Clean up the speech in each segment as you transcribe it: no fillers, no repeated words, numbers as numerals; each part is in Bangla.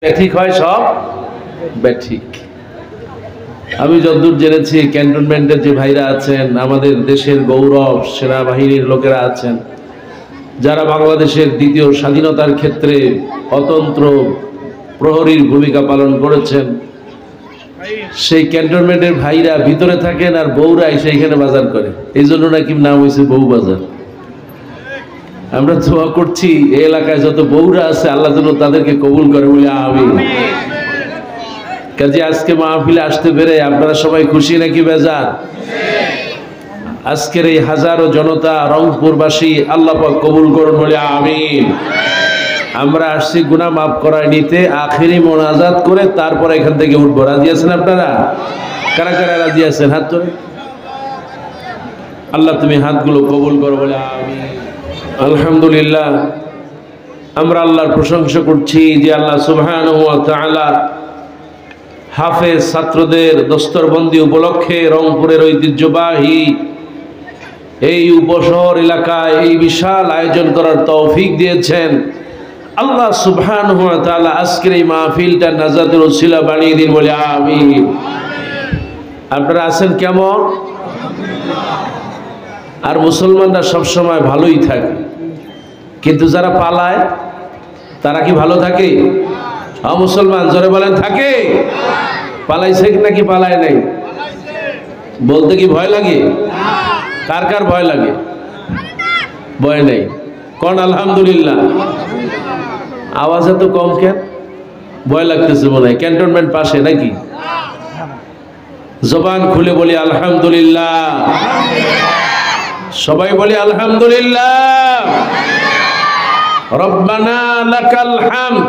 ব্যাঠিক হয় সব ব্যাঠিক। আমি যতদূর জেনেছি ক্যান্টনমেন্টের যে ভাইরা আছেন, আমাদের দেশের গৌরব সেনাবাহিনীর লোকেরা আছেন, যারা বাংলাদেশের দ্বিতীয় স্বাধীনতার ক্ষেত্রে অতন্ত্র প্রহরীর ভূমিকা পালন করেছেন, সেই ক্যান্টনমেন্টের ভাইরা ভিতরে থাকেন আর বউরা এসে এখানে বাজার করে। এই জন্য নাকি নাম হয়েছে বউ বাজার। আমরা দোয়া করছি এই এলাকায় যত বউরা আছে আল্লাহ যেন তাদেরকে কবুল করে বলে আমিন। কাজে আজকে মাহফিলে আসতে পেরে আপনারা সবাই খুশি নাকি বেজার? আজকের এই হাজারো জনতা রংপুরবাসী আল্লাহ পাক কবুল করুন বলে আমিন। আমরা আসছি গুনাহ মাফ করায় নিতে, আখেরি মোনাজাত করে তারপর এখান থেকে উঠবো। রাজি আছেন আপনারা? কারা কারা রাজি আছেন হাত তোলেন। আল্লাহ তুমি হাতগুলো কবুল করো বলে আমিন। আলহামদুলিল্লাহ, আমরা আল্লাহর প্রশংসা করছি যে আল্লাহ সুবহানাহু ওয়া তাআলা হাফেজ ছাত্রদের দস্তরবন্দি উপলক্ষে রংপুরের ঐতিহ্যবাহী এই উপশহর এলাকায় এই বিশাল আয়োজন করার তৌফিক দিয়েছেন। আল্লাহ সুবহানাহু ওয়া তাআলা আজকের এই মাহফিলটা নাজাতের ওসিলা বানিয়ে দিন বলে আমিন। আপনারা আছেন কেমন? আর মুসলমানরা সবসময় ভালোই থাকে, কিন্তু যারা পালায় তারা কি ভালো থাকে? মুসলমান জোরে বলেন থাকে? পালাইছে নাকি পালায় নাই? বলতে কি ভয় লাগে? কার কার ভয় লাগে? ভয় নেই কোন? আলহামদুলিল্লাহ। আওয়াজ এত কম কেন? ভয় লাগতেছে মনে হয়। ক্যান্টনমেন্ট পাশে নাকি? জবান খুলে বলি আলহামদুলিল্লাহ। সবাই বলি আলহামদুলিল্লাহ। রব্বানা লাকাল হামদ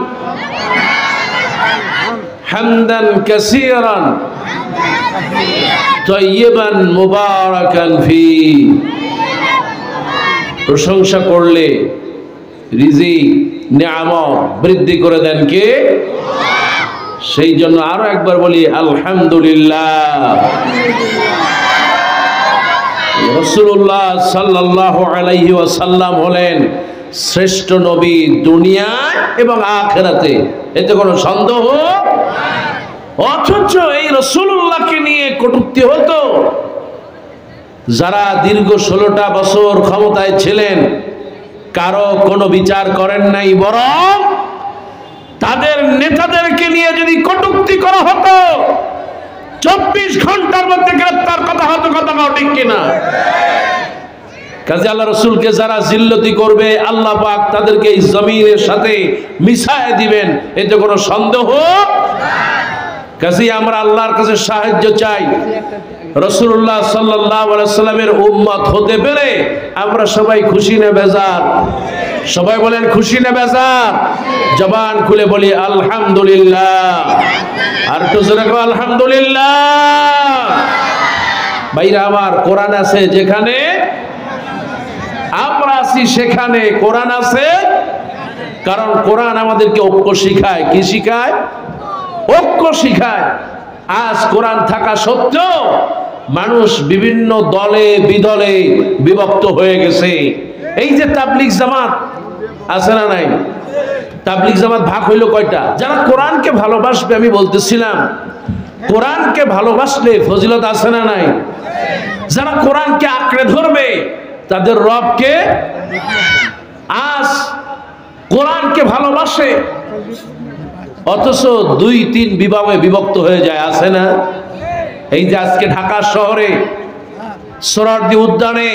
হামদান কাসীরান তাইয়িবান মুবারাকান ফি। প্রশংসা করলে রিজিক নিয়ামত বৃদ্ধি করে দেন কে? সেই জন্য আরো একবার বলি আলহামদুলিল্লাহ। রাসূলুল্লাহ সাল্লাল্লাহু আলাইহি ওয়াসাল্লাম হলেন শ্রেষ্ঠ নবী দুনিয়ায় এবং আখিরাতে, এতে কোনো সন্দেহ। অথচ এই রাসূলুল্লাহকে নিয়ে কটূক্তি হতো। যারা দীর্ঘ 16টা বছর ক্ষমতায় ছিলেন কারো কোনো বিচার করেন নাই, বরং তাদের নেতাদেরকে নিয়ে যদি কটূক্তি করা হতো 24 ঘন্টার মধ্যে গ্রেফতার কথা হতো। কথা ঠিক কিনা? কাজে আল্লাহ রসুলকে যারা জিল্লতি করবে আল্লাহ পাক তাদেরকে এই জমিনের সাথে মিশায় দিবেন, এতে কোনো সন্দেহ। কাজে আমরা আল্লাহর কাছে সাহায্য চাই। রাসূলুল্লাহ সাল্লাল্লাহু আলাইহি ওয়াসাল্লামের উম্মত হতে পেরে আমরা সবাই খুশি না বেজার? সবাই বলেন খুশি না বেজার? জবান খুলে বলি আলহামদুলিল্লাহ। আর তো জোরে বলো আলহামদুলিল্লাহ। ভাইরা আমার, কোরআন আছে যেখানে আমরা আছি সেখানে কোরআন আছে। কারণ কোরআন আমাদেরকে ঐক্য শিখায়। কি শিখায়? ঐক্য শিখায়। আজ কোরআন থাকা সত্ত্বেও মানুষ বিভিন্ন দলে বিদলে বিভক্ত হয়ে গেছে। এই যে তাবলীগ জামাত আছে না নাই? তাবলীগ জামাত ভাগ হইল কয়টা? যারা কোরআনকে ভালোবাসবে, আমি বলতেছিলাম কোরআনকে ভালোবাসলে ফজিলত আছে না নাই? যারা কোরআনকে আঁকড়ে ধরবে তাদের রবকে, আজ কোরআনকে ভালোবাসে অথচ 2-3 বিভাগে বিভক্ত হয়ে যায়, আছে না? এই যে আজকে ঢাকা শহরে সোহরাওয়ার্দী উদ্যানে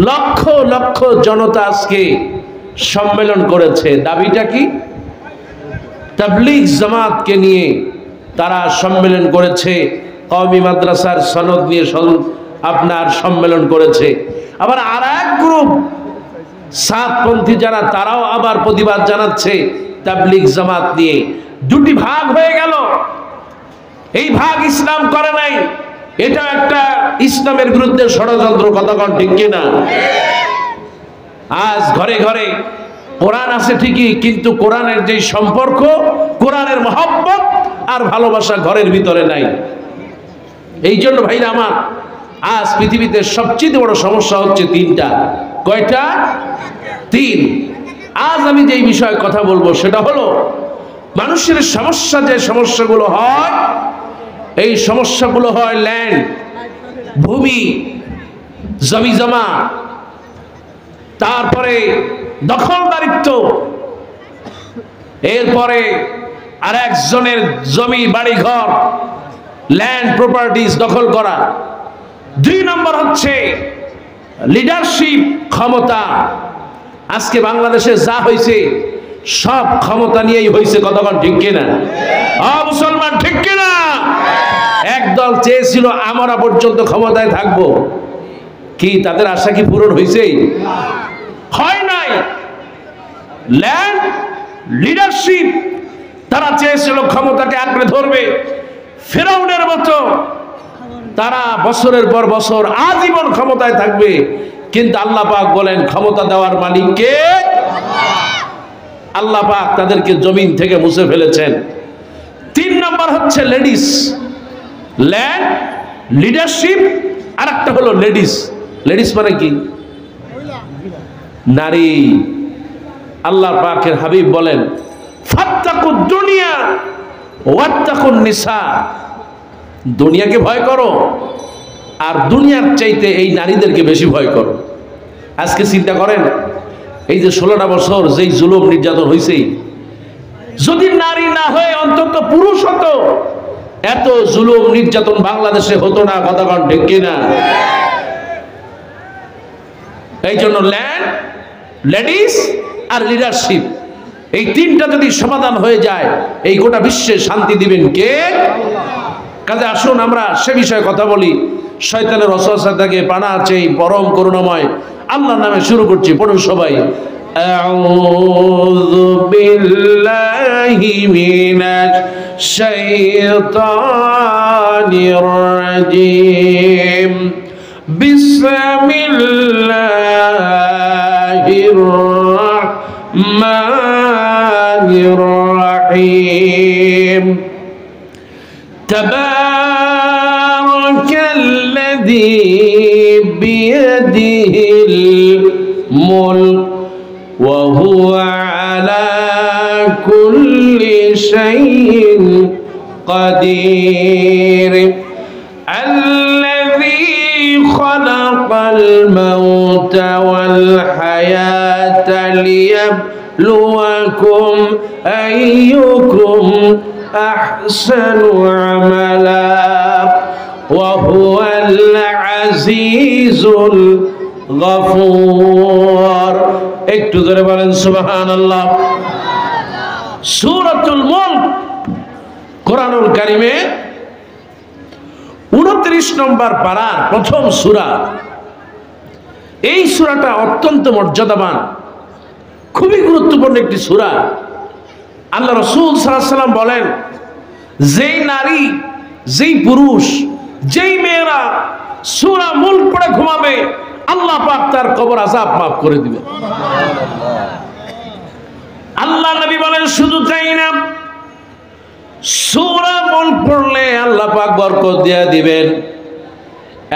লক্ষ লক্ষ জনতা আজকে সম্মেলন করেছে। দাবিটা কি? তাবলীগ জামাতকে নিয়ে তারা সম্মেলন করেছে। কওমি মাদ্রাসার সনদ নিয়ে আপনার সম্মেলন করেছে। আবার আর এক গ্রুপ সাতপন্থী যারা, তারাও আবার প্রতিবাদ জানাচ্ছে তাবলীগ জামাত নিয়ে। দুটি ভাগ হয়ে গেল। এই ভাগ ইসলাম করে নাই, এটা একটা ইসলামের বিরুদ্ধে ষড়যন্ত্র। কথা কোন ঠিক কিনা? আজ ঘরে ঘরে কোরআন আছে ঠিকই, কিন্তু কোরআনের যে সম্পর্ক, কোরআনের মহব্বত আর ভালোবাসা ঘরের ভিতরে নাই। এই জন্য ভাইরা আমার, আজ পৃথিবীতে সবচেয়ে বড় সমস্যা হচ্ছে 3টা। কয়টা? 3। আজ আমি যে বিষয়ে কথা বলবো সেটা হলো মানুষের সমস্যা, যে সমস্যাগুলো হয়, এই সমস্যাগুলো হয় ল্যান্ড, ভূমি, জমি জমা, তারপরে দখলদারিত্ব, এরপরে আর একজনের জমি বাড়ি ঘর, ল্যান্ড প্রপার্টিজ দখল করা। 2 নম্বর হচ্ছে লিডারশিপ, ক্ষমতা। আজকে বাংলাদেশে যা হয়েছে সব ক্ষমতা নিয়েই হয়েছে, কতক্ষণ ঠিক কিনা? মুসলমান ঠিক কিনা? একদল চেয়েছিল আমরা পর্যন্ত ক্ষমতায় থাকবো, কি তাদের আশা কি পূরণ হয়েছে? হয় নাই। ল্যান্ড, লিডারশিপ, তারা চেয়েছিল ক্ষমতাকে আঁকড়ে ধরবে ফেরাউনের মতো, তারা বছরের পর বছর আজীবন ক্ষমতায় থাকবে। কিন্তু আল্লাহ পাক বলেন ক্ষমতা দেওয়ার মালিক কে? আল্লাহ পাক তাদেরকে জমিন থেকে মুছে ফেলেছেন। 3 নম্বর হচ্ছে লেডিস, ল্যান্ড, লিডারশিপ, আর একটা হলো লেডিস। লেডিস মানে কি? নারী। আল্লাহ পাকের হাবিব বলেন ফাত্তাকুদ দুনিয়া ওয়াত্তাকুন নিসা, দুনিয়াকে ভয় করো আর দুনিয়ার চাইতে এই নারীদেরকে বেশি ভয় করো। আজকে চিন্তা করেন, এই যে 16টা বছর যেই জুলুম নির্যাতন হয়েছে, যদি নারী না হয়ে অন্তত পুরুষ হতো, এত জুলুম নির্যাতন বাংলাদেশে হতো না, কতক্ষণ ঠিক কিনা? এই জন্য ল্যান্ড, লেডিস আর লিডারশিপ, এই 3টা যদি সমাধান হয়ে যায়, এই গোটা বিশ্বে শান্তি দিবেন কে? কাজে আসুন আমরা সে বিষয়ে কথা বলি। শয়তানের ওয়াসওয়াসা থেকে পানা আছে এই পরম করুণাময় আল্লাহর নামে শুরু করছি। পড়ুন সবাই, আউযু বিল্লাহি মিনাশ শাইতানির রাজিম, বিসমিল্লাহির রাহমানির রাহিম, তাবারাকাল্লাযী বিয়াদিহিল মুলক ওয়া হুয়া আলা কুল্লি শাইইন কাদির, আল্লাযী খালাকাল মাউতা ওয়াল হায়াতা লিয়াবলুয়াকুম আইয়ুকুম আহসানু আমালা ওয়া হুয়াল আজিজুল গফুর। একটু জোরে বলেন সুবহানাল্লাহ। সূরাতুল মুলক কোরআনুল কারীমে 29 নম্বর পারার প্রথম সূরা। এই সূরাটা অত্যন্ত মর্যাদাবান, খুবই গুরুত্বপূর্ণ একটি সূরা। আল্লাহ রাসূল সাল্লাল্লাহু আলাইহি ওয়াসাল্লাম বলেন, যেই নারী, যেই পুরুষ, যেই মেয়েরা সূরা মুলক পড়ে ঘুমাবে, আল্লাহ পাক তার কবর আযাব মাফ করে দিবেন। আল্লাহ নবী বলেন শুধু তাই না, সূরা মুলক পড়লে আল্লাহ পাক বরকত দিয়ে দিবেন।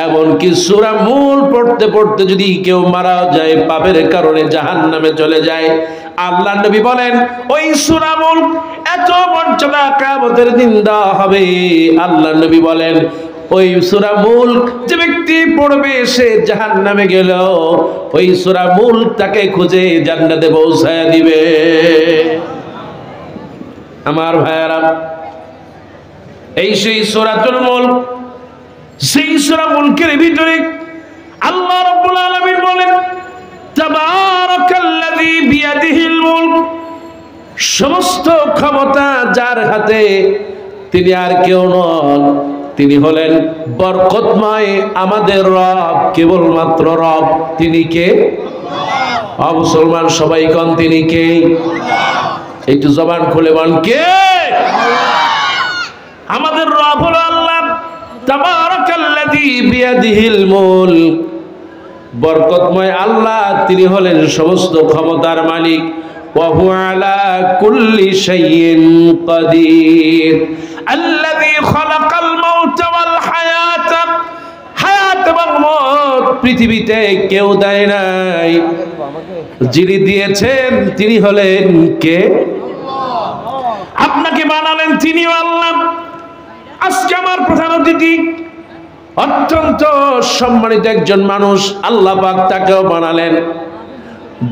এমনকি সূরা মুলক পড়তে পড়তে যদি কেউ মারা যায়, পাপের কারণে জাহান্নামে চলে যায়, আল্লাহ নবী বলেন ওই সূরা মুলক এত মর্যাদা কিয়ামতের দিন দেওয়া হবে। আল্লাহ নবী বলেন ওই সূরা মুলক যে ব্যক্তি পড়বে সে জাহান্নামে গেল, ওই সূরা মুলক তাকে খুঁজে জান্নাতে পৌঁছায় দিবে। আমার ভাইয়েরা, এই সেই সূরাতুল মুলক, সেই সূরা মুলকের ভিতরে আল্লাহ রাব্বুল আলামিন বলেন তাবারাকাল্লাযী বিয়াদিহিল মুলক, সমস্ত ক্ষমতা যার হাতে, তিনি আর কেউ নন, তিনি হলেন বরকতময় আমাদের রব, কেবলমাত্র রব। তিনি কে? মুসলমান সবাই কোন তিনি কে? একটু জবান খুলে বলেন কে? আমাদের রব হলো আল্লাহ। তাবারাকাল্লাযী বিয়াদিহিল মুলক, বরকতময় আল্লাহ, তিনি হলেন সমস্ত ক্ষমতার মালিক। ওয়া হুয়া আলা কুল্লি শাইইন কাদির, আল্লাযী খালাকাল মাউতা ওয়াল হায়াতা, হায়াত এবং মত পৃথিবীতে কেউ দেয় নাই, যিনি দিয়েছেন তিনি হলেন কে? আপনাকে বানালেন তিনিও আল্লাহ। আজকে আমার প্রধান অতিথি অত্যন্ত সম্মানিত একজন মানুষ, আল্লাহ পাক তাকেও বানালেন।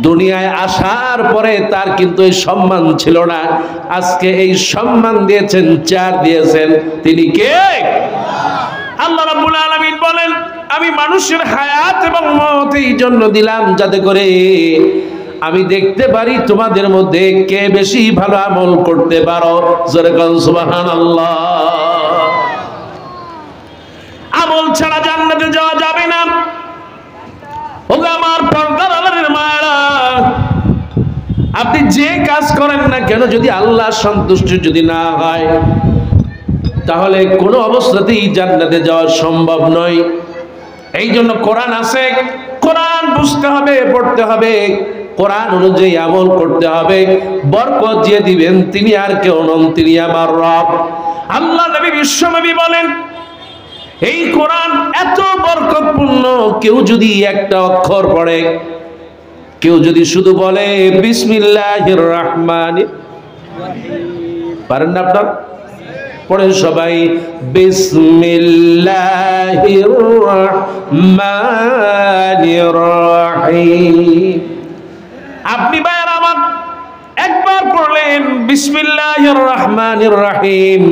দুনিয়ায় আসার পরে তার কিন্তু এই সম্মান ছিল না, আজকে এই সম্মান দিয়েছেন, চেয়ার দিয়েছেন। তিনি কে? আল্লাহ রাব্বুল আলামিন বলেন, আমি মানুষের হায়াত এবং মওত এই জন্য দিলাম যাতে করে আমি দেখতে পারি তোমাদের মধ্যে কে বেশি ভালো আমল করতে পারো। জোরে বলুন সুবহানাল্লাহ। আমল ছাড়া জান্নাতে যাওয়া যাবে না। ওগো আমার পর্দার আড়ালের মায়েরা, আপনি যে কাজ করেন না কেন যদি আল্লাহর সন্তুষ্টি যদি না হয়, তাহলে কোনো অবস্থাতেই জান্নাতে যাওয়া সম্ভব নয়। এই জন্য কোরআন আছে, কোরআন বুঝতে হবে, পড়তে হবে, কোরআন অনুযায়ী আমল করতে হবে। বরকত যে দিবেন তিনি আর কেউ নন, তিনি আমার রব। আল্লাহ নবী বিশ্বনবী বলেন, এই কোরআন এত বরকতপূর্ণ, কেউ যদি একটা অক্ষর পড়ে, কেউ যদি শুধু বলে বিসমিল্লাহির রহমানির রহিম, পারেন না আপনার? পড়েন সবাই, বিসমিল্লাহির রহমানির রহিম। আপনি ভাইয়ার আমার একবার পড়লেন বিসমিল্লাহির রহমানির রহিম,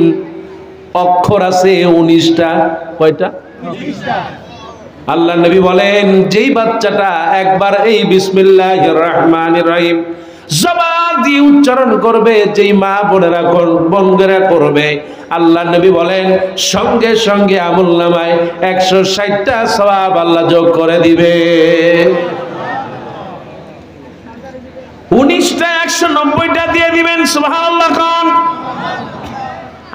অক্ষর আছে 19টা। কয়টা? 19টা। আল্লাহ নবী বলেন, যেই বাচ্চাটা একবার এই বিসমিল্লাহির রহমানির রহিম জবান দিয়ে উচ্চারণ করবে, যেই মা বোনেরা বন্ধেরা করবে, আল্লাহ নবী বলেন সঙ্গে সঙ্গে আমলনামায় 160টা সওয়াব আল্লাহ যোগ করে দিবে। 19টা 190টা দিয়ে দিবেন। সুবহানাল্লাহ। কোন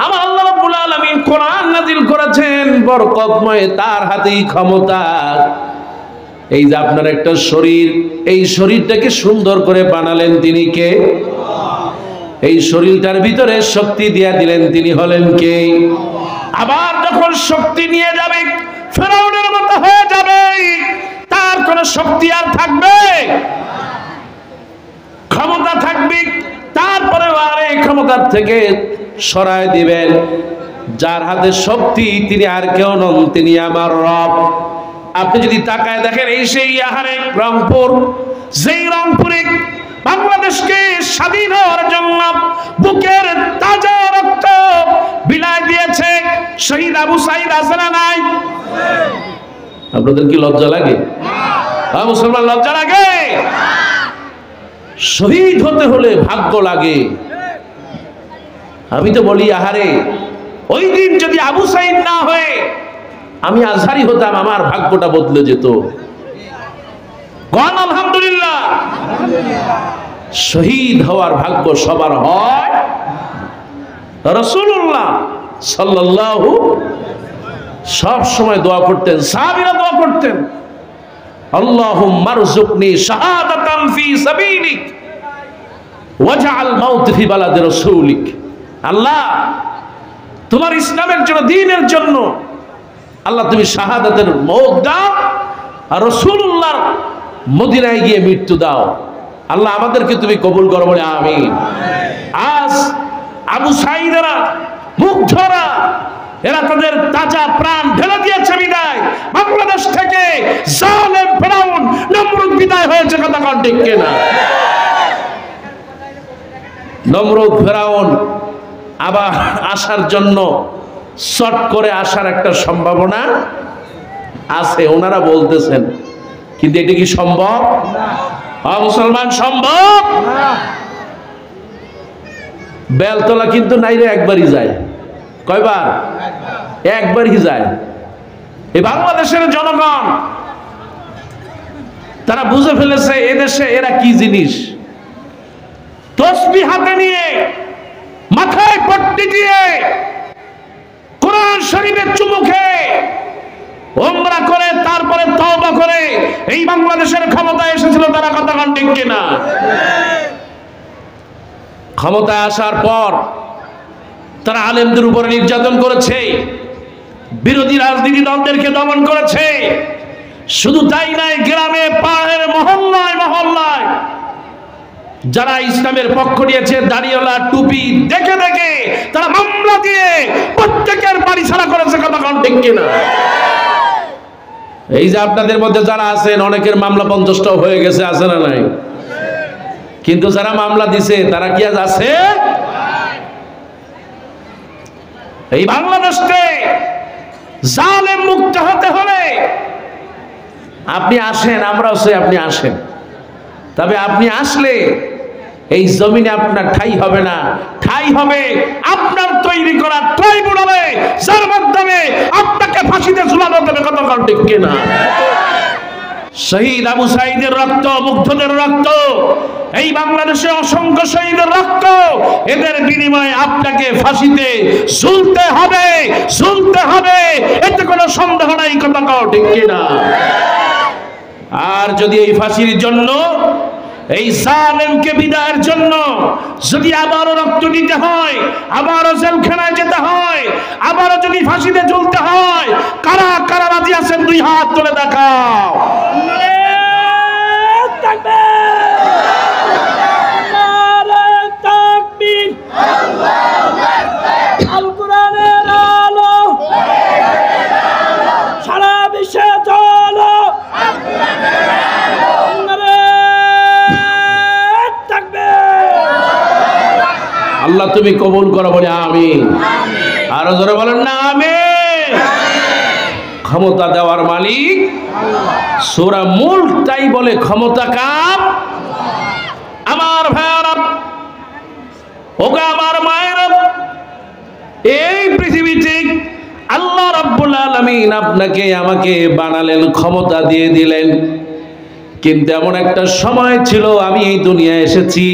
আমার আল্লাহ রাব্বুল আলামিন কোরআন নাযিল করেছেন, বরকতময়, তার হাতেই ক্ষমতা। এই যে আপনার একটা শরীর, এই শরীরটাকে সুন্দর করে বানালেন তিনি কে? এই শরীরটার ভিতরে শক্তি দিয়া দিলেন তিনি হলেন কে? আবার যখন শক্তি নিয়ে যাবে, ফেরাউনের মতো হয়ে যাবে, তার কোনো শক্তি আর থাকবে? ক্ষমতা থাকবে, তারপরে আর এই ক্ষমতার থেকে সরায় দিবেন। যার হাতে শক্তি তিনি আর কেউ নন, তিনি আমার রব। আপনি যদি তাকায় দেখেন, এই সেই আহারে রংপুর, যেই রংপুরে বাংলাদেশকে স্বাধীন হওয়ার জন্য বুকের তাজা রক্ত বিলায় দিয়েছে শহীদ আবু সাঈদ, আছে না নাই? আপনাদের কি লজ্জা লাগে? হ্যাঁ মুসলমান, লজ্জা লাগে? শহীদ হতে হলে ভাগ্য লাগে। আমি তো বলি, আহারে ওই দিন যদি আবু সাঈদ না হয়ে আমি আজহারি হতাম, আমার ভাগ্যটা বদলে যেত। কোন আলহামদুলিল্লাহ। শহীদ হওয়ার ভাগ্য সবার হয়। রাসূলুল্লাহ সাল্লাল্লাহু সব সময় দোয়া করতেন, সাহাবীরা দোয়া করতেন, আল্লাহুম্মা রযুকনি শাহাদাতান ফি সাবিলিক ওয়াজআল মাউত ফি বালাদি রাসূলিক। আল্লাহ, তোমার ইসলামের জন্য, দ্বীনের জন্য আল্লাহ তুমি শাহাদাতের মওত দাও, আর রাসূলুল্লাহর মদিনায় গিয়ে মৃত্যু দাও। আল্লাহ আমাদেরকে তুমি কবুল করো, বলে আমিন। আজ আবু সাঈদরা, মুগ্ধরা, এরা তাদের তাজা প্রাণ ঢেলে দিয়েছে বিদায় বাংলাদেশ থেকে। জালেম ফেরাউন নমরুদ বিদায় হয়েছে, কথা কোন ঠিক কিনা? নমরুদ ফেরাউন আবার আসার জন্য শর্ট করে আসার একটা সম্ভাবনা আছে, ওনারা বলতেছেন, কিন্তু এটা কি সম্ভব? মুসলমান, সম্ভব? বেলতলা কিন্তু নাইরে একবারই যায়। কয়বার? একবারই যায়। এই বাংলাদেশের জনগণ তারা বুঝে ফেলেছে এদেশে এরা কি জিনিস। তসবিহ হাতে নিয়ে, মাথায় পট্টি দিয়ে, কোরআন শরীফের চুমু খেয়ে, ওমরা করে, তারপরে তওবা করে এই বাংলাদেশের ক্ষমতায় এসেছিল তারা, কথা কোন ঠিক কিনা? ক্ষমতায় আসার পর তারা আলেমদের উপরে নির্যাতন করেছে, বিরোধী রাজনীতি দলদেরকে দমন করেছে। শুধু তাই নয়, গ্রামে, পাহাড়ে, মহল্লায় মহল্লায় যারা ইসলামের পক্ষ নিয়েছে দাড়িওয়ালা টুপি দেখে দেখে তারা মামলা দিয়ে প্রত্যেকের বাড়ি ছাড়া করেছে, কথা কোন ঠিক কিনা? এই যে আপনাদের মধ্যে যারা আছেন অনেকের মামলা 50টাও হয়ে গেছে, আছে না নাই? কিন্তু যারা মামলা দিছে তারা কি আজ আছে? এই বাংলাদেশে জালেম মুক্ত হতে হলে আপনি আসেন, আমরাও চাই আপনি আসেন। তবে আপনি আসলে এই জমিনে আপনার ঠাই হবে না, ঠাই হবে আপনার তৈরি করা ট্রাইব্যুনালে, যার মাধ্যমে আপনাকে ফাঁসিতে ঝুলানো হবে, কথা কোন ঠিক কিনা? শহীদ আবু সাঈদের রক্ত, মুগ্ধদের রক্ত, এই বাংলাদেশে অসংখ্য শহীদের রক্ত, এদের বিনিময়ে আপনাকে ফাঁসিতে ঝুলতে হবে, ঝুলতে হবে, এতে কোনো সন্দেহ নাই, কথা কও ঠিক কিনা? আর যদি এই ফাঁসির জন্য, এই জালেমকে বিদায়ের জন্য যদি আবারও রক্ত দিতে হয়, আবারও জেলখানায় যেতে হয়, আবারও যদি ফাঁসিতে ঝুলতে হয়, কারা কারা রাজি আছেন? দুই হাত তুলে দেখাও। আল কোরআনের আলো সারা বিশ্বে চলো। আল্লাহ তুমি কবুল করো, বলে আমিন। আরো জোরে বলেন না আমিন। ক্ষমতা দেওয়ার মালিক সূরা মুল্ক তাই বলে ক্ষমতা কার? আমার ভাইরা, ওগো আমার মায়েরা, এই পৃথিবীতে আল্লাহ রাব্বুল আলামিন আপনাকে আমাকে বানালেন, ক্ষমতা দিয়ে দিলেন। কিন্তু এমন একটা সময় ছিল আমি এই দুনিয়ায় এসেছি,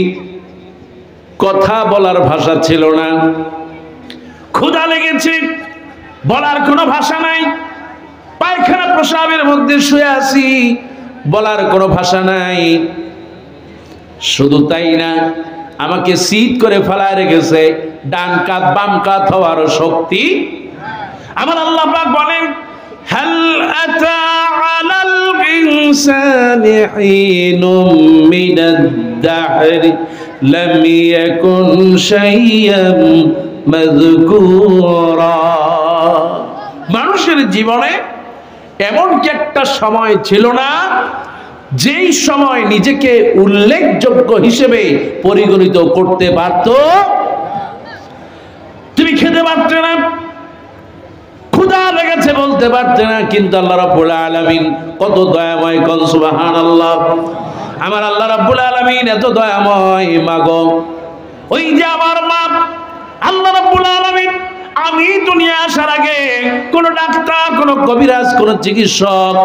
কথা বলার ভাষা ছিল না, ক্ষুধা লেগেছে, বলার কোনো ভাষা নাই, পায়খানা প্রস্রাবের মধ্যে শুয়ে আছি, বলার কোনো ভাষা নাই। শুধু তাই না, আমাকে শীত করে ফেলায় রেখেছে, ডান কাত বাম কাত হওয়ার শক্তি আমার আল্লাহ পাক বলেন, হাল আতা আলাল ইনসানি হিনুম মিনাদ দাহরি লাম ইয়াকুন শাইয়্যান মাযকুরা। মানুষের জীবনে এমন কি একটা সময় ছিল না যেই সময় নিজেকে উল্লেখযোগ্য হিসেবে পরিগণিত করতে পারত? তুমি খেতে পারতে না, ক্ষুধা লেগেছে বলতে পারতে না, কিন্তু আল্লাহ রাব্বুল আলামিন কত দয়াময়, কোন সুবহানাল্লাহ। আমার আল্লাহ রাব্বুল আলামিন এত দয়াময়, মাগো ওই যে আমার মা, আল্লাহ রাব্বুল আলামিন আমি দুনিয়া আসার আগে কোন ডাক্তার, কোন কবিরাজ, কোন চিকিৎসক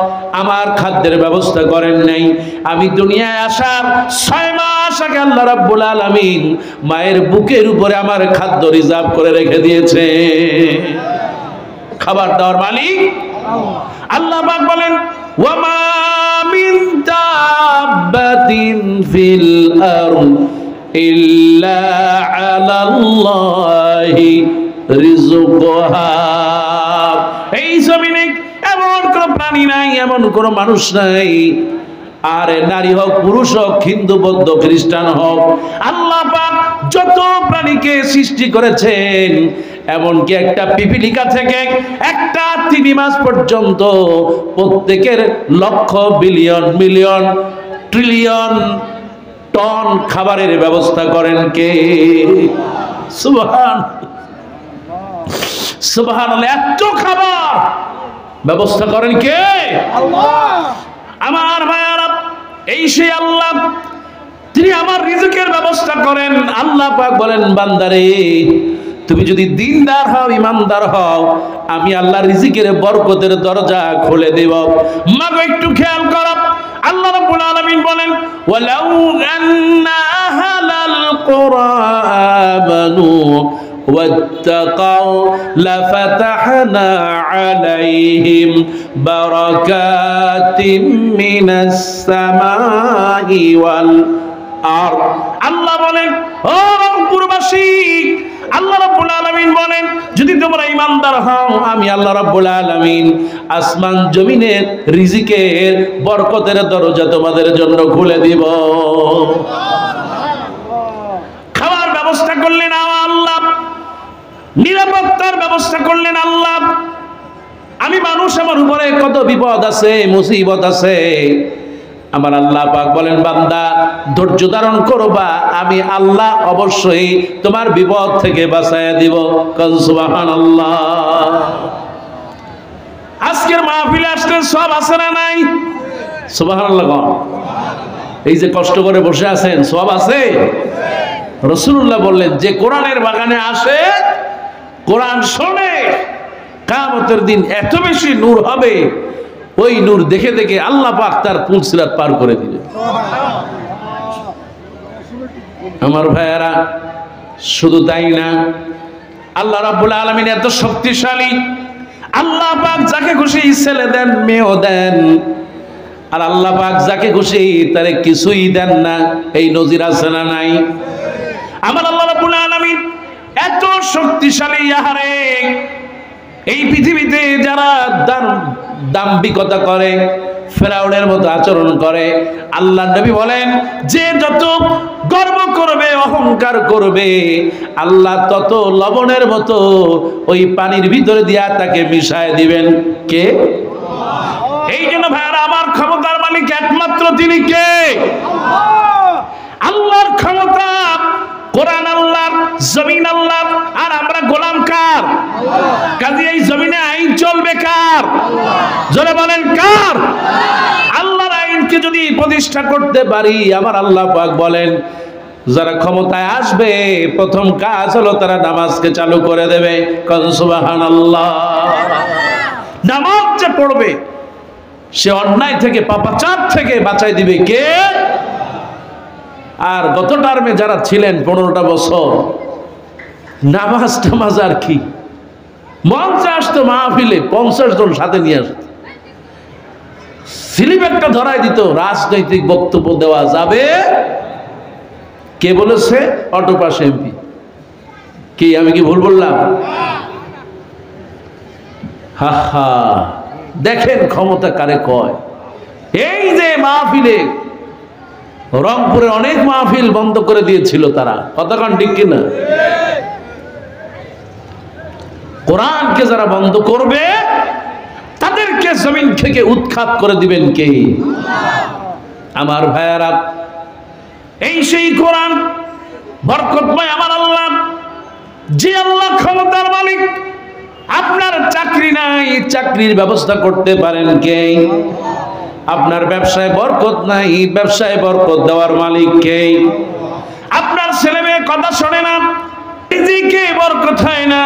আমার খাদ্যের ব্যবস্থা করেন নাই। আমি দুনিয়ায় আসার 6 মাস আগে আল্লাহ রাব্বুল আলামিন মায়ের বুকের উপরে আমার খাদ্য রিজার্ভ করে রেখে দিয়েছে। খাবার দেওয়ার মালিক আল্লাহ পাক বলেন, ওয়ামা মিন দাব্বাতিন ফিল আরদ ইল্লা আলাল্লাহি রিজকুহা। এই জমিনে এমন কোন প্রাণী নাই, এমন কোন মানুষ নাই, আর নারী হোক, পুরুষ হোক, হিন্দু, বৌদ্ধ, খ্রিস্টান হোক, আল্লাহ পাক যত প্রাণীকে সৃষ্টি করেছেন, এমনকি একটা পিপিলিকা থেকে একটা তিমি মাছ পর্যন্ত প্রত্যেকের লক্ষ, বিলিয়ন, মিলিয়ন, ট্রিলিয়ন টন খাবারের ব্যবস্থা করেন কে? সুবহান সুবহানাল্লাহ। এত খাবার ব্যবস্থা করেন কে? আল্লাহ। আমার ভাইয়ারা, এই সেই আল্লাহ, তিনি আমার রিজিকের ব্যবস্থা করেন। আল্লাহ পাক বলেন, বান্দারে তুমি যদি দিনদার হও, ইমানদার হও, আমি আল্লাহ রিজিকের বরকতের দরজা খুলে দেব। মাগো একটু খেয়াল করো, আল্লাহ রাব্বুল আলামিন বলেন, ওয়ালাউ আন্না আহলাল কুরআ আমানু ওয়াত্তাকাউ লাফাতাহনা আলাইহিম বারাকাতিম মিনাস সামাই ওয়াল আরদ। আল্লাহ বলেন, ও রংপুরবাসী, আল্লাহ রাব্বুল আলামিন বলেন, যদি তোমরা ঈমানদার হও, আমি আল্লাহ রাব্বুল আলামিন আসমান জমিনের রিজিকের বরকতের দরজা তোমাদের জন্য খুলে দিব। নিরাপত্তার ব্যবস্থা করলেন আল্লাহ। আমি মানুষ, আমার উপরে কত বিপদ আছে, মুসিবত আছে, আমার আল্লাহ পাক বলেন বান্দা ধৈর্য ধারণ করবা, আমি আল্লাহ অবশ্যই তোমার বিপদ থেকে বাঁচাইয়া দিব। সুবহানাল্লাহ। আজকের মাহফিলে আসলে সব আছে না নাই? সুবহানাল্লাহ। এই যে কষ্ট করে বসে আছেন, সব আছে। রাসূলুল্লাহ বললেন যে কোরআনের বাগানে আসে, কোরআন শোনে, কিয়ামতের দিন এত বেশি নূর হবে, ওই নূর দেখে দেখে আল্লাহ পাক তার পুল সিরাত পার করে দিবে। আমার ভাইয়েরা, শুধু তাই না, আল্লাহ রাব্বুল আলামিন এত শক্তিশালী, আল্লাহ পাক যাকে খুশি ছেলে দেন, মেয়েও দেন, আর আল্লাহ পাক যাকে খুশি তারে কিছুই দেন না। এই নজির আছে না নাই? আমার আল্লাহ রাব্বুল আলামিন এত শক্তিশালী। আহারে, এই পৃথিবীতে যারা দাম্ভিকতা করে, ফেরাউনের মতো আচরণ করে, আল্লাহ নবী বলেন যে যত গর্ব করবে, অহংকার করবে, আল্লাহ তত লবণের মতো ওই পানির ভিতরে দিয়া তাকে মিশায় দিবেন। কে? এই জন্য ভাইয়ারা, আমার ক্ষমতার মালিক একমাত্র তিনি কে? আল্লাহর ক্ষমতা, কোরআন আল্লাহর, জমিন আল্লাহর, আর আমরা গোলাম কার? কাজে এই জমিনে আইন চলবে কার? জোরে বলেন কার? আল্লাহর আইনকে যদি প্রতিষ্ঠা করতে পারি, আমার আল্লাহ পাক বলেন যারা ক্ষমতায় আসবে প্রথম কাজ হলো তারা নামাজকে চালু করে দেবে। সুবহানাল্লাহ। নামাজ যে পড়বে সে অন্যায় থেকে, পাপাচার থেকে বাঁচাই দিবে কে? আর গত টার্মে যারা ছিলেন 15টা বছর, নামাজ আর কি, মঞ্চে আসতো মাহফিলে 50 জন সাথে নিয়ে আসতো, স্লিপ একটা ধরাই দিত, রাজনৈতিক বক্তব্য দেওয়া যাবে। কে বলেছে? Octopus MP. কি আমি কি ভুল বললাম? হা হা, দেখেন ক্ষমতা কারে কয়। এই যে মাহফিলে, রংপুরের অনেক মাহফিল বন্ধ করে দিয়েছিল তারা, কতক্ষণ ঠিক কিনা? কোরআনকে যারা বন্ধ করবে তাদেরকে জমিন থেকে উৎখাত করে দিবেন কে? আমার ভাইয়ারা, এই সেই কোরআন বরকতময় আমার আল্লাহ, যে আল্লাহ ক্ষমতার মালিক। আপনার চাকরি নাই, চাকরির ব্যবস্থা করতে পারেন কে? আপনার ব্যবসায় বরকত নাই, ব্যবসায় বরকত দেওয়ার মালিক কে? আপনার ছেলে মেয়ে কথা শোনে না, রিজিকে বরকত হয় না,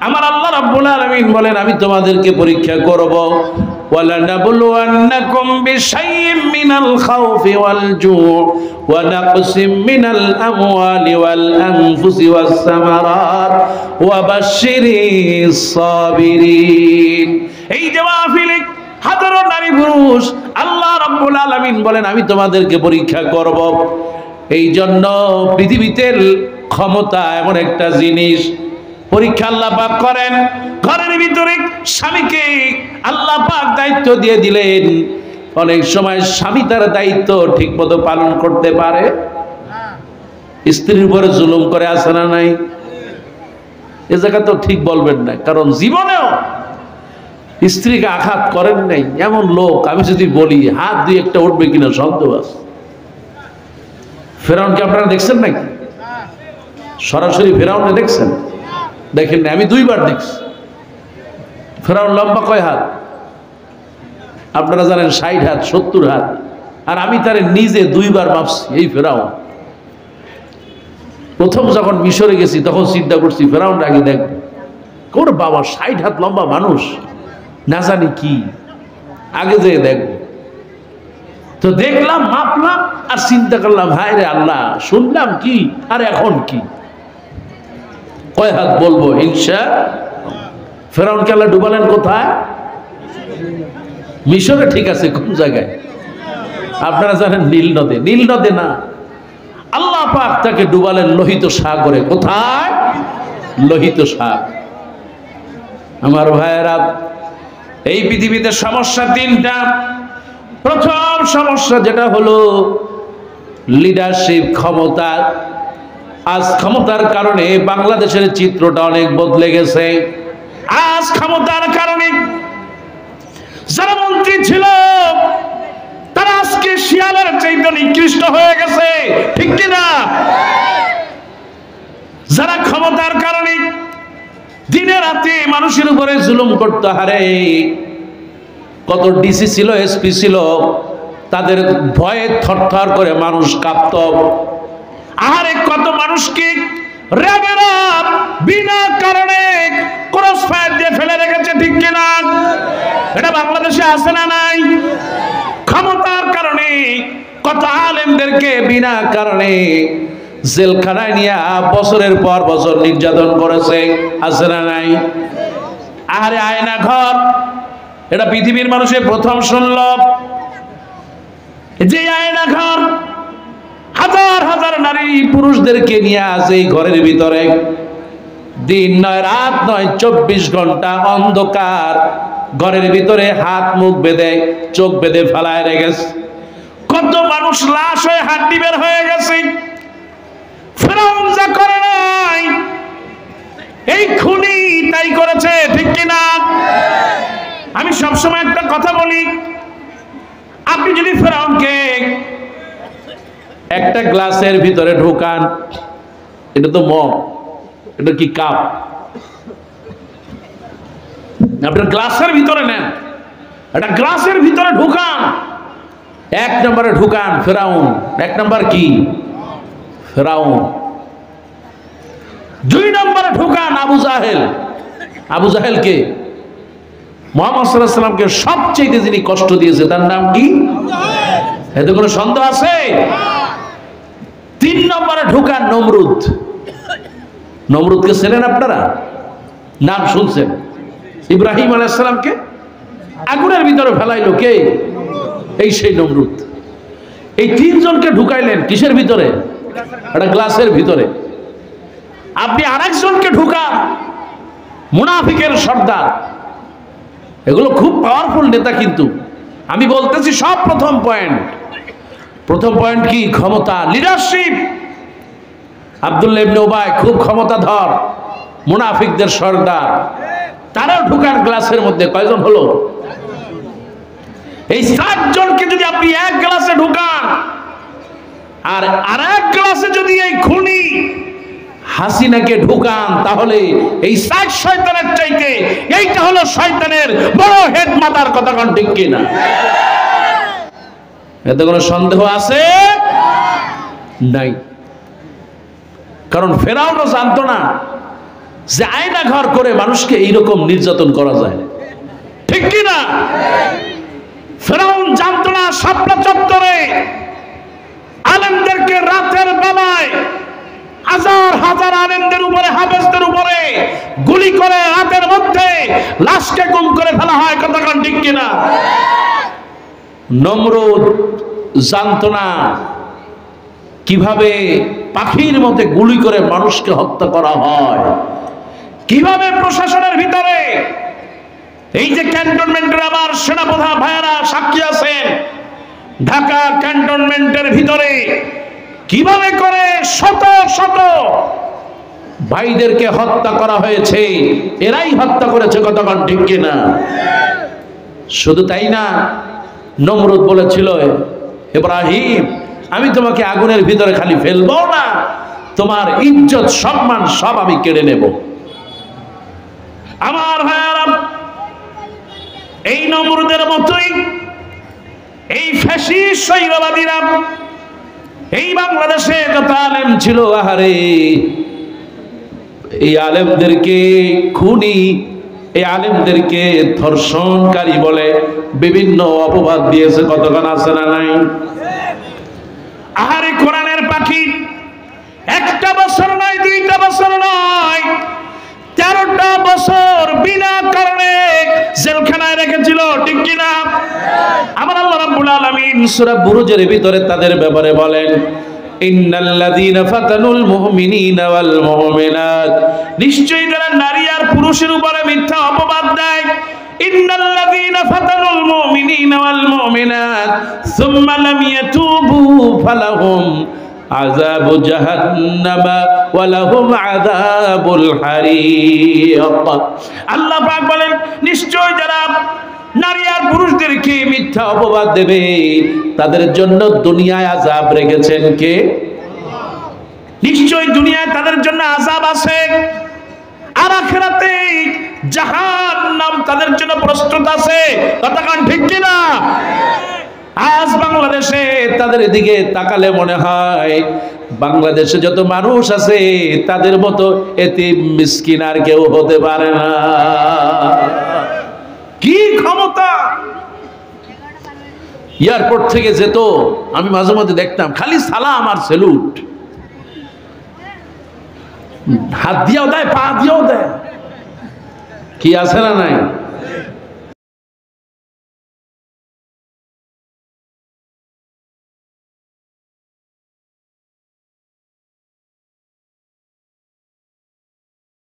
আমার আল্লাহ রাব্বুল আলামিন বলেন আমি তোমাদেরকে পরীক্ষা করব। ওয়ালানাবলুওয়ান্নাকুম বিশাইইম মিনাল খাউফি ওয়াল জুউ ওয়া নাকসিম মিনাল আমওয়ালি ওয়াল আনফুসি ওয়াস সামারাত ওয়া বাশশিরিস সাবিরিন। এই যে মাহফিলে হাজারো নারী পুরুষ, আল্লাহ রাব্বুল আলামিন বলেন আমি তোমাদেরকে পরীক্ষা করব। এই জন্য পৃথিবীতে ক্ষমতা এমন একটা জিনিস, পরীক্ষা আল্লাহ পাক করেন। ঘরের ভিতরে স্বামীকে আল্লাহ পাক দায়িত্ব দিয়ে দিলেন, অনেক সময় স্বামী তার দায়িত্ব ঠিক মতো পালন করতে পারে, স্ত্রীর উপরে জুলুম করে, আছে না নাই? এ জায়গা তো ঠিক বলবেন না, কারণ জীবনেও স্ত্রীকে আঘাত করেন নাই এমন লোক আমি যদি বলি হাত দুই একটা উঠবে কিনা সন্দেহ আছে। ফেরাউনকে আপনারা দেখছেন নাকি? সরাসরি ফেরাউনকে দেখছেন? দেখেন না? আমি 2 বার দেখছি। ফেরাউন লম্বা কয় হাত? আপনারা জানেন 60 হাত, 70 হাত। আর আমি তারে নিজে 2 বার মাপছি। এই ফেরাউন, প্রথম যখন মিশরে গেছি তখন চিন্তা করছি ফেরাউন আগে দেখব। কোন বাবা 60 হাত লম্বা মানুষ, না জানি কি, আগে যেয়ে দেখব। তো দেখলাম, মাপলাম, আর চিন্তা করলাম হায় রে আল্লাহ, শুনলাম কি আর এখন কি, কয় হাত বলবো ইনশা। ফেরাউনকে আল্লাহ ডুবালেন কোথায়? মিশরে। ঠিক আছে, কোন জায়গায়? আপনারা জানেন নীল নদে। নীল নদে না, আল্লাহ পাক তাকে ডুবালেন লোহিত সাগরে। কোথায়? লোহিত সাগর। আমার ভাইয়েরা, এই পৃথিবীতে সমস্যা 3টা। প্রথম সমস্যা যেটা হলো লিডারশিপ, ক্ষমতা। আজ ক্ষমতার কারণে বাংলাদেশের চিত্রটা অনেক বদলে গেছে। আজ ক্ষমতার কারণে যারা মন্ত্রী ছিল তারা আজকে শিয়ালের চাইতে নিকৃষ্ট হয়ে গেছে, ঠিক কিনা? যারা ক্ষমতার কারণে দিনে রাতে মানুষের উপরে জুলুম করতে হারে, কত ডিসি ছিল, এসপি ছিল, তাদের ভয়ে থরথর করে মানুষ কাঁপত। আরে কত মানুষকে র্যাবেরা বিনা কারণে ক্রস ফায়ার দিয়ে ফেলে রেখেছে, ঠিক কিনা? এটা বাংলাদেশে আছে না নাই? ক্ষমতার কারণে কত আলেমদেরকে বিনা কারণে জেলখানায় নিয়ে বছরের পর বছর নির্যাতন করেছে, আছে না নাই? আরে আয়না ঘর, এটা পৃথিবীর মানুষের প্রথম শুনল যে আয়না ঘর হাজার হাজার নারী পুরুষদেরকে নিয়ে আসে এই ঘরের ভিতরে, দিন নয় রাত নয় 24 ঘন্টা অন্ধকার ঘরের ভিতরে হাত মুখ বেঁধে চোখ বেঁধে ফেলায় রেখেছে। কত মানুষ লাশ হয়ে হাড্ডি বের হয়ে গেছে। ফেরাউন যা করে নাই এই খুনি তাই করেছে, ঠিক কিনা? আমি সবসময় একটা কথা বলি, আপনি যদি ফেরাউনকে একটা গ্লাসের ভিতরে ঢোকান, এটা তো মগ, এটা কি কাপ, আপনার গ্লাসের ভিতরে নেন, একটা গ্লাসের ভিতরে ঢুকান, এক নম্বরে ঢুকান ফেরাউন, এক নম্বর কি ফেরাউন, 2 নম্বরে ঢুকান আবু জাহেল। আবু জাহেল কে? মুহাম্মদ সাল্লাল্লাহু আলাইহি ওয়াসাল্লামকে সবচেয়ে যিনি কষ্ট দিয়েছে তার নাম কি? এতে কোনো সন্দেহ আছে? 3 নম্বরে ঢুকান নমরুদ। নমরুদকে চেনেন আপনারা? নাম শুনছেন? ইব্রাহিম আলাইহিস সালামকে আগুনের ভিতরে ফেলাইলো কে? এই সেই নমরুদ। এই 3 জনকে ঢুকাইলেন কিসের ভিতরে? একটা গ্লাসের ভিতরে। আপনি আরেকজনকে ঢুকান, মুনাফিকের সর্দার। এগুলো খুব পাওয়ারফুল নেতা, কিন্তু আমি বলতেছি সব প্রথম পয়েন্ট কি? ক্ষমতা, লিডারশিপ। আব্দুল্লাহ ইবনে উবাই খুব ক্ষমতাধর, মুনাফিকদের সর্দার, তারাও ঢুকান গ্লাসের মধ্যে। কয়জন হলো? এই 7 জনকে যদি আপনি এক গ্লাসে ঢুকান, আর আরেক গ্লাসে যদি এই খুনি হাসিনাকে ঢুকান, তাহলে এই 7 শয়তানের চাইতে এইটা হলো শয়তানের বড় হেড মাতার কথা, কোন ঠিক কিনা? এতে কোনো সন্দেহ আছে? নাই। কারণ ফেরাউনও জানতো না যে আয়না ঘর করে মানুষকে এইরকম নির্যাতন করা যায়, ঠিক কিনা? ফেরাউন জানতো না শাপলা চত্বরে আলেমদেরকে রাতের বেলায় হাজার হাজার আলেমদের উপরে, হাফেজদের উপরে গুলি করে রাতের মধ্যে লাশকে গুম করে ফেলা হয়, কতক্ষণ ঠিক কিনা? নমরুদ জানতো না কিভাবে পাখির মতো গুলি করে মানুষকে হত্যা করা হয়, কিভাবে প্রশাসনের ভিতরে এই যে ক্যান্টনমেন্টের আমার সেনাপ্রধান ভাইয়েরা সাক্ষী আছেন, ঢাকা ক্যান্টনমেন্টের ভিতরে কিভাবে করে শত শত ভাইদেরকে হত্যা করা হয়েছে, এরাই হত্যা করেছে, কতক্ষণ ঠিক কিনা? শুধু তাই না, নমরুদ বলেছিল, ইব্রাহিম আমি তোমাকে আগুনের ভিতরে খালি ফেলবো না, তোমার ইজ্জত সম্মান সব আমি কেড়ে নেব। আমার ভাইয়েরা, এই নমরুদের মতোই এই ফ্যাসিস্ট স্বৈরবাদীরা এই বাংলাদেশে যত আলেম ছিল, আহারে এই আলেমদেরকে খুনি, এই আলেমদেরকে ধর্ষণকারী বলে বিভিন্ন অপবাদ দিয়েছে, কতক্ষণ আছে না নাই? আহারে কোরআনের পাখি একটা বছর নয়, 2টা বছর নয়, 13টা বছর বিনা কারণে জেলখানায় রেখেছিল, ঠিক কিনা? আমার আল্লাহ রাব্বুল আলামিন সূরা বুরুজের ভিতরে তাদের ব্যাপারে বলেন, ইন্নাল্লাযীনা ফাতানুল মুমিনিনা ওয়াল মুমিনাত, নিশ্চয়ই যারা নারী আর পুরুষের উপরে মিথ্যা অপবাদ দেয়, ইন্নাল্লাযীনা ফাতানুল মুমিনিনা ওয়াল মুমিনাত সুম্মা লাম ইয়াতুবু ফালাহুম আযাবু জাহান্নাম ওয়া লাহুম আযাবুল হারিক। আল্লাহ পাক বলেন, নিশ্চয় যারা নারী আর পুরুষদেরকে মিথ্যা অপবাদ দেবে তাদের জন্য দুনিয়ায় আযাব রেখেছেন কে? নিশ্চয় দুনিয়ায় তাদের জন্য আযাব আছে, আর আখিরাতে জাহান্নাম তাদের জন্য প্রস্তুত আছে। কথা কান ঠিক কি না? আজ বাংলাদেশে তাদের দিকে তাকালে মনে হয় বাংলাদেশে যত মানুষ আছে তাদের মতো এতিম মিসকিন আর কেউ হতে পারে না। কি ক্ষমতা! এয়ারপোর্ট থেকে যেত, আমি মাঝে মধ্যে দেখতাম খালি সালাম আর সেলুট, হাত দিয়েও দেয়, পা দিয়েও দেয়। কি আছে না নাই?